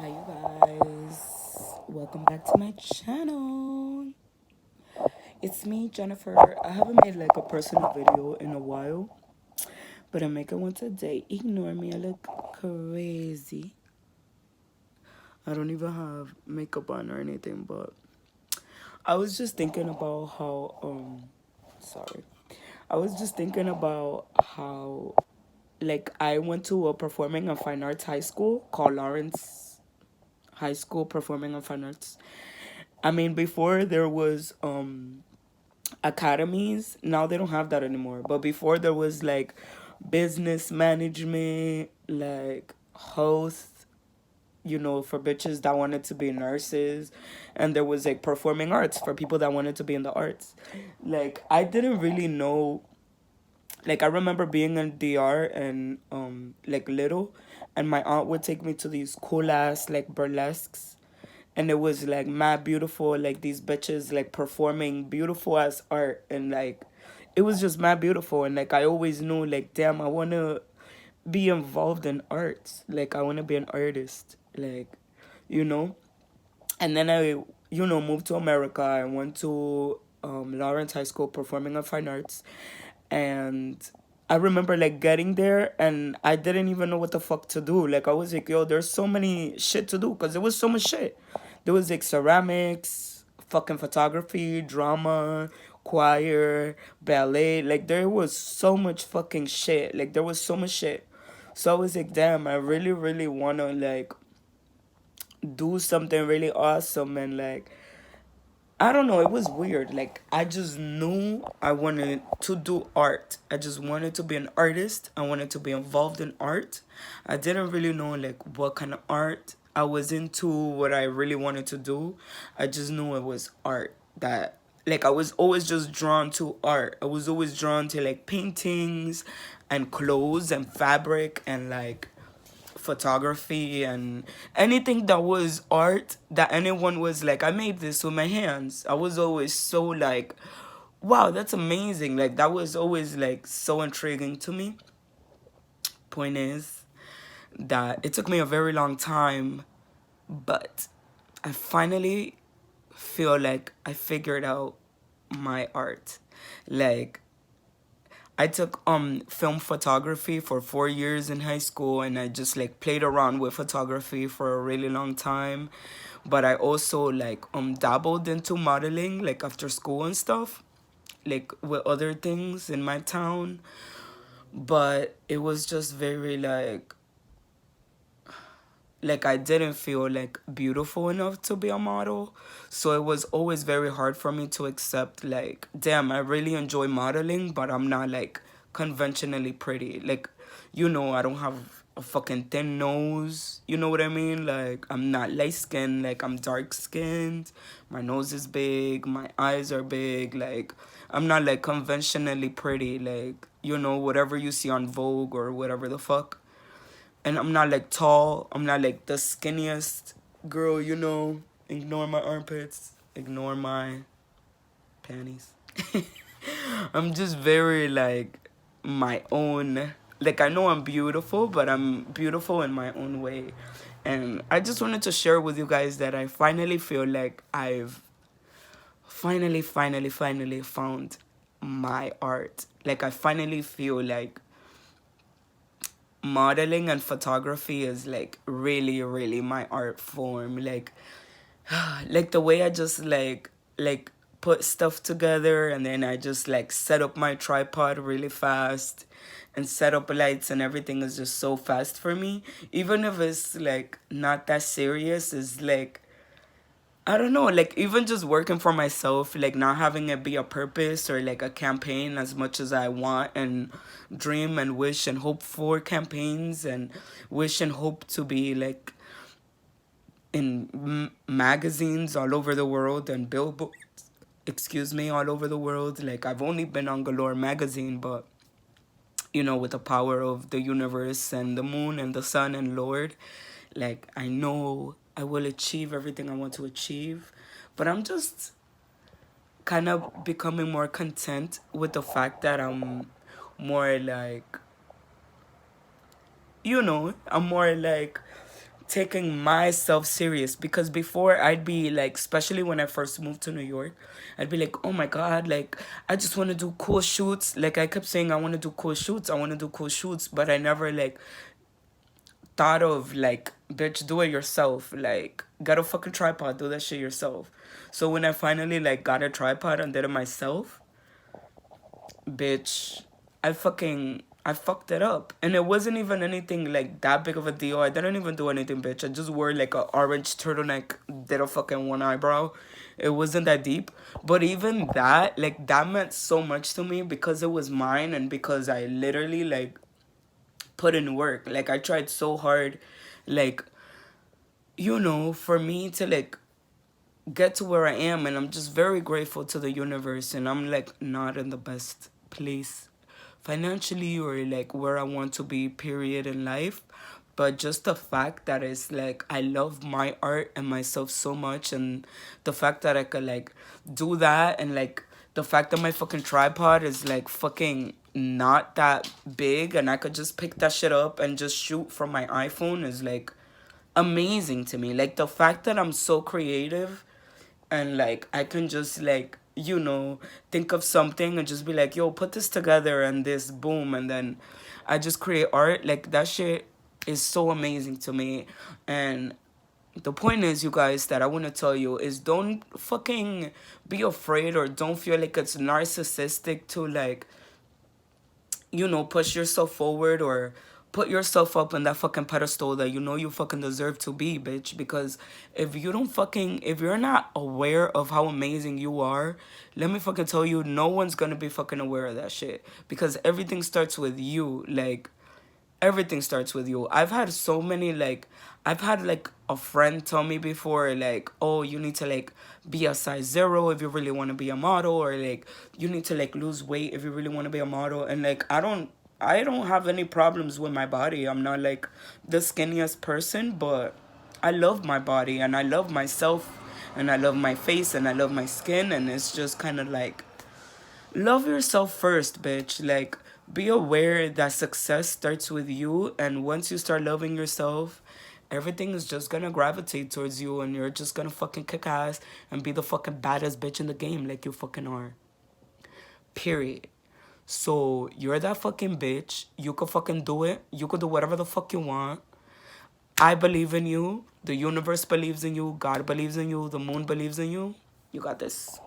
Hi, you guys. Welcome back to my channel. It's me, Jennifer. I haven't made like a personal video in a while, but I'm making one today. Ignore me, I look crazy. I don't even have makeup on or anything, but I was just thinking about how, sorry. I was just thinking about how, like, I went to a performing and fine arts high school called Lawrence High School Performing and Fine Arts. I mean, before there was academies. Now they don't have that anymore. But before there was like business management, like hosts, for bitches that wanted to be nurses, and there was like performing arts for people that wanted to be in the arts. Like I didn't really know. Like I remember being in DR and like little, and my aunt would take me to these cool ass like burlesques, and it was like mad beautiful, like these bitches like performing beautiful as art, and like it was just mad beautiful. And like I always knew, like, damn, I want to be involved in arts, like I want to be an artist, like, you know. And then I, moved to America. I went to Lawrence High School Performing and Fine Arts, and I remember like getting there and I didn't even know what the fuck to do. Like I was like, yo, there's so many shit to do because there was so much shit. There was like ceramics, fucking photography, drama, choir, ballet. Like there was so much fucking shit. Like there was so much shit. So I was like, damn, I really, really wanna like do something really awesome. And like I don't know, it was weird. Like I just knew I wanted to do art. I just wanted to be an artist. I wanted to be involved in art. I didn't really know like what kind of art I was into, what I really wanted to do. I just knew it was art, that like I was always just drawn to art. I was always drawn to like paintings and clothes and fabric and like photography and anything that was art, that anyone was like, I made this with my hands. I was always so like, wow, that's amazing. Like that was always like so intriguing to me. Point is that it took me a very long time, but I finally feel like I figured out my art. Like I took film photography for 4 years in high school, and I just like played around with photography for a really long time. But I also like dabbled into modeling like after school and stuff, like with other things in my town. But it was just very like I didn't feel like beautiful enough to be a model. So it was always very hard for me to accept like, damn, I really enjoy modeling, but I'm not like conventionally pretty. Like, I don't have a fucking thin nose. You know what I mean? Like I'm not light skinned, like I'm dark skinned. My nose is big, my eyes are big, like I'm not like conventionally pretty, like, whatever you see on Vogue or whatever the fuck. And I'm not like tall. I'm not like the skinniest girl, Ignore my armpits. Ignore my panties. I'm just very like my own. Like I know I'm beautiful, but I'm beautiful in my own way. And I just wanted to share with you guys that I finally feel like I've finally found my art. Like I finally feel like modeling and photography is like really, really my art form. Like like the way I just like put stuff together, and then I just like set up my tripod really fast and set up lights, and everything is just so fast for me. Even if it's like not that serious, is like, I don't know, like even just working for myself, like not having it be a purpose or like a campaign as much as I want and dream and wish and hope for campaigns and wish and hope to be like in magazines all over the world and billboards, excuse me, all over the world. Like I've only been on Galore magazine, but with the power of the universe and the moon and the sun and Lord, like I know I will achieve everything I want to achieve. But I'm just kind of becoming more content with the fact that I'm more like, I'm more like taking myself serious, because before I'd be like, especially when I first moved to New York, I'd be like, oh my god, like I just want to do cool shoots. Like I kept saying I want to do cool shoots, I want to do cool shoots, but I never like thought of like, bitch, do it yourself. Like get a fucking tripod, do that shit yourself. So when I finally like got a tripod and did it myself, bitch, I fucked it up. And it wasn't even anything like that big of a deal. I didn't even do anything, bitch. I just wore like a orange turtleneck, did a fucking one eyebrow. It wasn't that deep. But even that, like that meant so much to me because it was mine and because I literally like put in work. Like I tried so hard, like, for me to like get to where I am, and I'm just very grateful to the universe, and I'm like not in the best place financially or like where I want to be, period, in life. But just the fact that it's like I love my art and myself so much, and the fact that I could like do that, and like the fact that my fucking tripod is like fucking not that big and I could just pick that shit up and just shoot from my iPhone is like amazing to me. Like the fact that I'm so creative and like I can just like, think of something and just be like, yo, put this together and this boom, and then I just create art. Like that shit is so amazing to me. And the point is, you guys, that I want to tell you is don't fucking be afraid or don't feel like it's narcissistic to like, push yourself forward or put yourself up on that fucking pedestal that you fucking deserve to be, bitch. Because if you're not aware of how amazing you are, let me fucking tell you, no one's gonna be fucking aware of that shit. Because everything starts with you. Like, everything starts with you. I've had like a friend tell me before, like, oh, you need to like be a size 0 if you really want to be a model, or like you need to like lose weight if you really want to be a model. And like I don't have any problems with my body. I'm not like the skinniest person, but I love my body and I love myself and I love my face and I love my skin, and it's just kind of like, love yourself first, bitch. Like, be aware that success starts with you, and once you start loving yourself, everything is just gonna gravitate towards you, and you're just gonna fucking kick ass and be the fucking baddest bitch in the game, like you fucking are. Period. So, you're that fucking bitch. You could fucking do it. You could do whatever the fuck you want. I believe in you. The universe believes in you. God believes in you. The moon believes in you. You got this.